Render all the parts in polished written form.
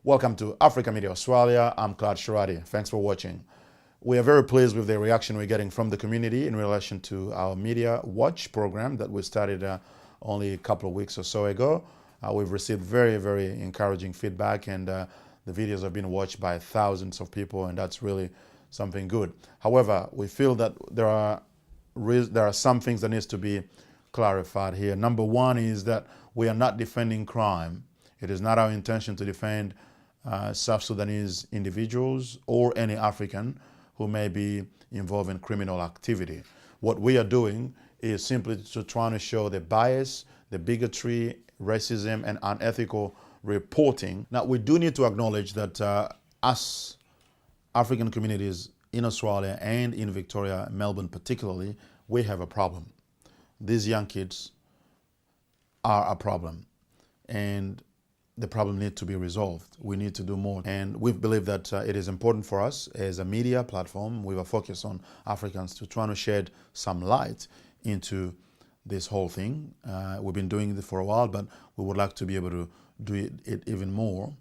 Welcome to Africa Media Australia. I'm Clyde. Thanks for watching. We are very pleased with the reaction we're getting from the community in relation to our Media Watch program that we started only a couple of weeks or so ago. We've received very encouraging feedback, and the videos have been watched by thousands of people, and that's really something good. However, we feel that there are some things that needs to be clarified here. Number one is that we are not defending crime. It is not our intention to defend South Sudanese individuals or any African who may be involved in criminal activity. What we are doing is simply to try to show the bias, the bigotry, racism, and unethical reporting. Now, we do need to acknowledge that us African communities in Australia and in Victoria, Melbourne particularly, we have a problem. These young kids are a problem, and the problem needs to be resolved. We need to do more. And we believe that it is important for us as a media platform with a focus on Africans to try to shed some light into this whole thing. We've been doing it for a while, but we would like to be able to do it even more.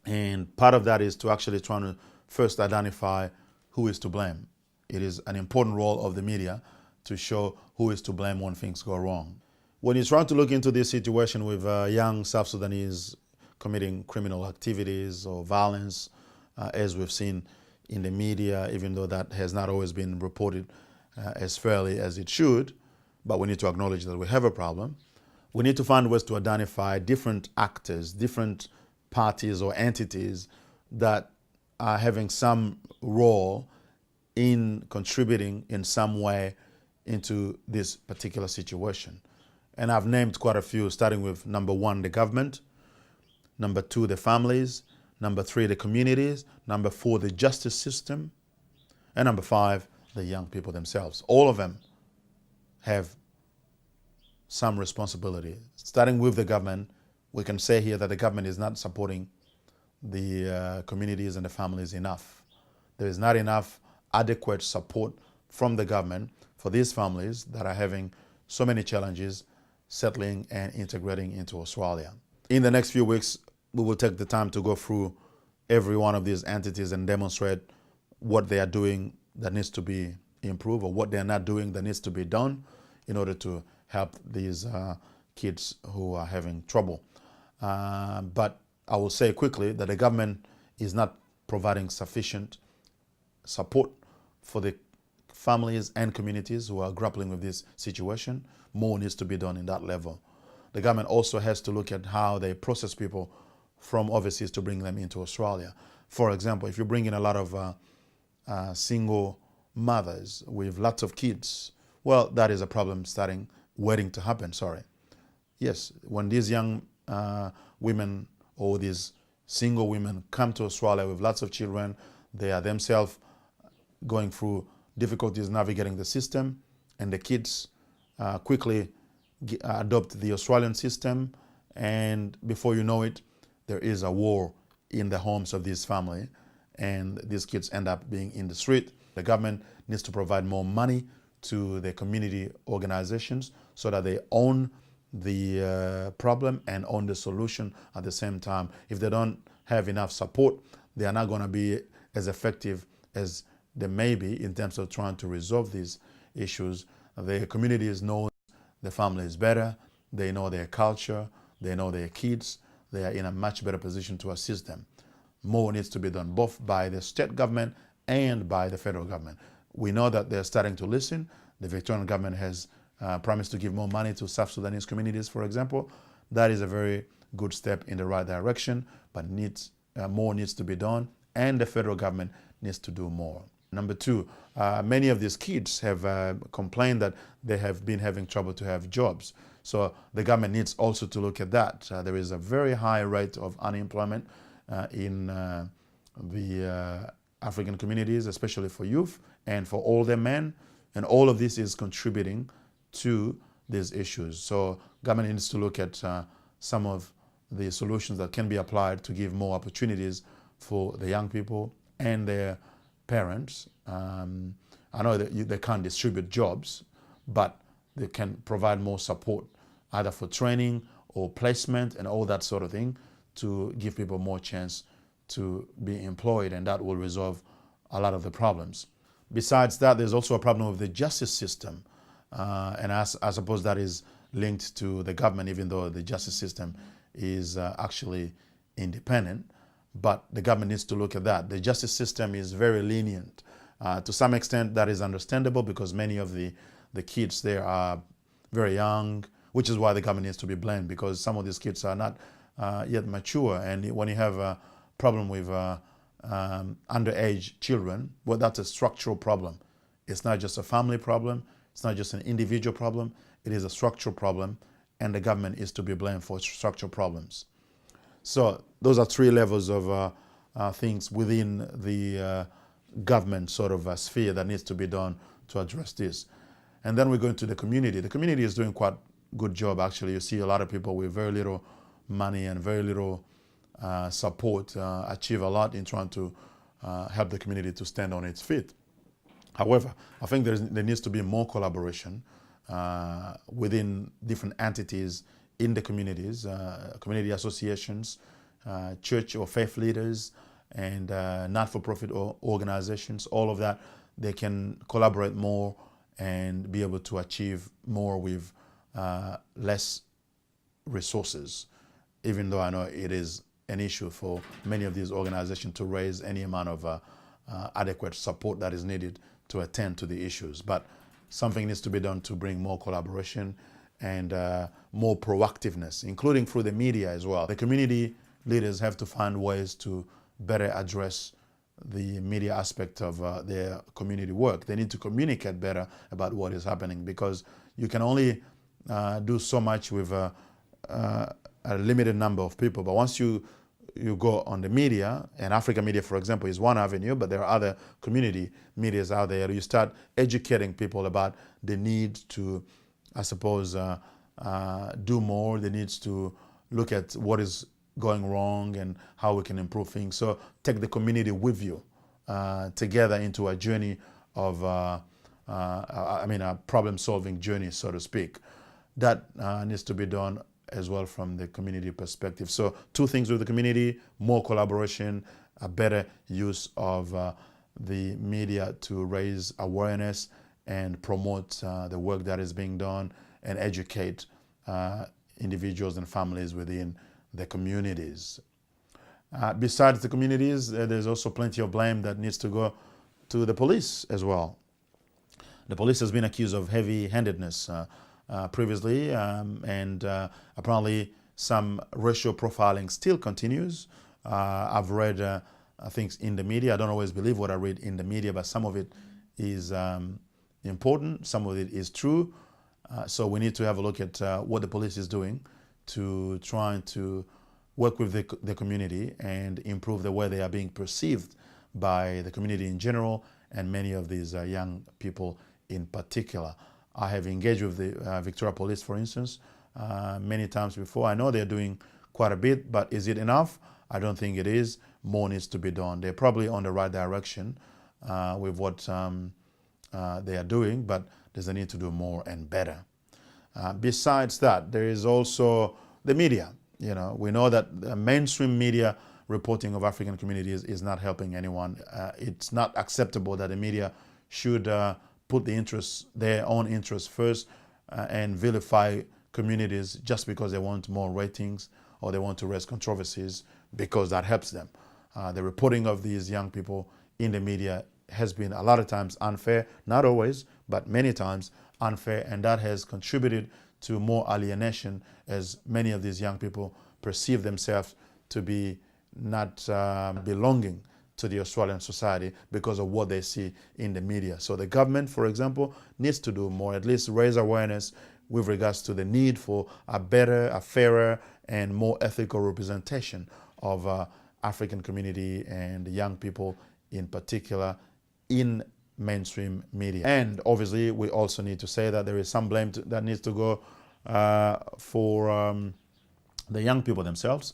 And part of that is to actually try to first identify who is to blame. It is an important role of the media to show who is to blame when things go wrong. When you're trying to look into this situation with young South Sudanese committing criminal activities or violence, as we've seen in the media, even though that has not always been reported as fairly as it should, but we need to acknowledge that we have a problem. We need to find ways to identify different actors, different parties or entities that are having some role in contributing in some way into this particular situation. And I've named quite a few, starting with number one, the government, number two, the families, number three, the communities, number four, the justice system, and number five, the young people themselves. All of them have some responsibility. Starting with the government, we can say here that the government is not supporting the communities and the families enough. There is not enough adequate support from the government for these families that are having so many challenges settling and integrating into Australia. In the next few weeks, we will take the time to go through every one of these entities and demonstrate what they are doing that needs to be improved, or what they are not doing that needs to be done in order to help these kids who are having trouble. But I will say quickly that the government is not providing sufficient support for the families and communities who are grappling with this situation. More needs to be done in that level. The government also has to look at how they process people from overseas to bring them into Australia. For example, if you bring in a lot of single mothers with lots of kids, well, that is a problem waiting to happen, Yes, when these young women or these single women come to Australia with lots of children, they are themselves going through difficulties navigating the system, and the kids quickly adopt the Australian system, and before you know it, there is a war in the homes of this family, and these kids end up being in the street. The government needs to provide more money to the community organizations so that they own the problem and own the solution at the same time. If they don't have enough support, they are not going to be as effective as they may be in terms of trying to resolve these issues. The communities know the families better, they know their culture, they know their kids, they are in a much better position to assist them. More needs to be done, both by the state government and by the federal government. We know that they're starting to listen. The Victorian government has promised to give more money to South Sudanese communities, for example. That is a very good step in the right direction, but more needs to be done, and the federal government needs to do more. Number two, many of these kids have complained that they have been having trouble to have jobs. So the government needs also to look at that. There is a very high rate of unemployment in the African communities, especially for youth and for older men. And all of this is contributing to these issues. So government needs to look at some of the solutions that can be applied to give more opportunities for the young people and their parents. I know that they can't distribute jobs, but they can provide more support, either for training or placement and all that sort of thing, to give people more chance to be employed, and that will resolve a lot of the problems. Besides that, there's also a problem with the justice system, and I suppose that is linked to the government, even though the justice system is actually independent, but the government needs to look at that. The justice system is very lenient. To some extent, that is understandable because many of the kids there are very young, which is why the government needs to be blamed, because some of these kids are not yet mature. And when you have a problem with underage children, well, that's a structural problem. It's not just a family problem. It's not just an individual problem. It is a structural problem, and the government is to be blamed for structural problems. So those are three levels of things within the government sort of sphere that needs to be done to address this. And then we go into the community. The community is doing quite a good job, actually. You see a lot of people with very little money and very little support achieve a lot in trying to help the community to stand on its feet. However, I think there needs to be more collaboration within different entities in the communities, community associations, church or faith leaders, and not-for-profit organizations. All of that, they can collaborate more and be able to achieve more with less resources, even though I know it is an issue for many of these organizations to raise any amount of adequate support that is needed to attend to the issues. But something needs to be done to bring more collaboration and more proactiveness, including through the media as well. The community leaders have to find ways to better address the media aspect of their community work. They need to communicate better about what is happening, because you can only do so much with a limited number of people. But once you go on the media, and African media, for example, is one avenue, but there are other community medias out there. You start educating people about the need to, I suppose, do more. The needs to look at what is going wrong and how we can improve things. So take the community with you together into a journey of, a problem-solving journey, so to speak. That needs to be done as well from the community perspective. So two things with the community: more collaboration, a better use of the media to raise awareness and promote the work that is being done, and educate individuals and families within the communities. Besides the communities, there's also plenty of blame that needs to go to the police as well. The police has been accused of heavy-handedness previously, and apparently some racial profiling still continues. I've read things in the media. I don't always believe what I read in the media, but some of it is important, some of it is true. So we need to have a look at what the police is doing to try to work with the community and improve the way they are being perceived by the community in general, and many of these young people in particular. I have engaged with the Victoria Police, for instance, many times before. I know they're doing quite a bit, but is it enough? I don't think it is. More needs to be done. They're probably on the right direction with what they are doing, but there's a need to do more and better. Besides that, there is also the media. You know, we know that the mainstream media reporting of African communities is not helping anyone. It's not acceptable that the media should put their own interests first and vilify communities just because they want more ratings or they want to raise controversies because that helps them. The reporting of these young people in the media has been a lot of times unfair, not always, but many times unfair, and that has contributed to more alienation, as many of these young people perceive themselves to be not belonging to the Australian society because of what they see in the media. So the government, for example, needs to do more, at least raise awareness with regards to the need for a better, a fairer, and more ethical representation of African community and young people in particular in mainstream media. And obviously, we also need to say that there is some blame that needs to go for the young people themselves.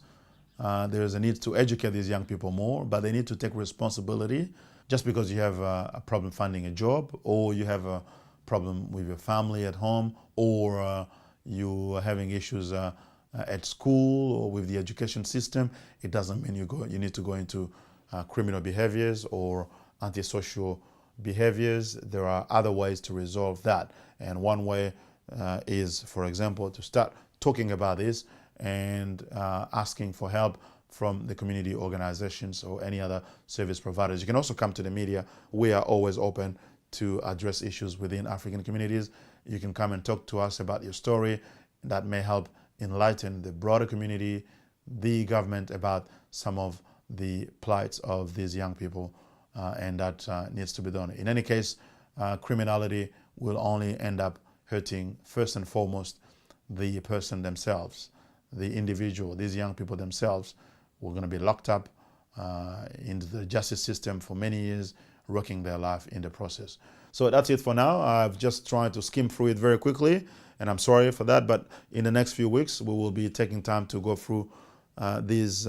There is a need to educate these young people more, but they need to take responsibility. Just because you have a problem finding a job, or you have a problem with your family at home, or you are having issues at school or with the education system, it doesn't mean you need to go into criminal behaviors or antisocial behaviors. There are other ways to resolve that. And one way is, for example, to start talking about this and asking for help from the community organizations or any other service providers. You can also come to the media. We are always open to address issues within African communities. You can come and talk to us about your story. That may help enlighten the broader community, the government, about some of the plights of these young people, and that needs to be done. In any case, criminality will only end up hurting, first and foremost, the person themselves, the individual. These young people themselves were going to be locked up into the justice system for many years, wrecking their life in the process. So that's it for now. I've just tried to skim through it very quickly, and I'm sorry for that, but in the next few weeks, we will be taking time to go through these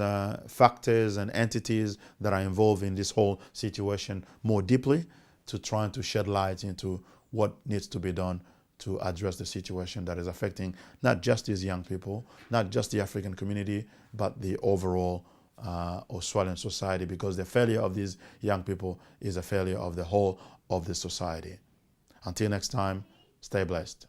factors and entities that are involved in this whole situation more deeply, to try to shed light into what needs to be done to address the situation that is affecting not just these young people, not just the African community, but the overall Australian society, because the failure of these young people is a failure of the whole of the society. Until next time, stay blessed.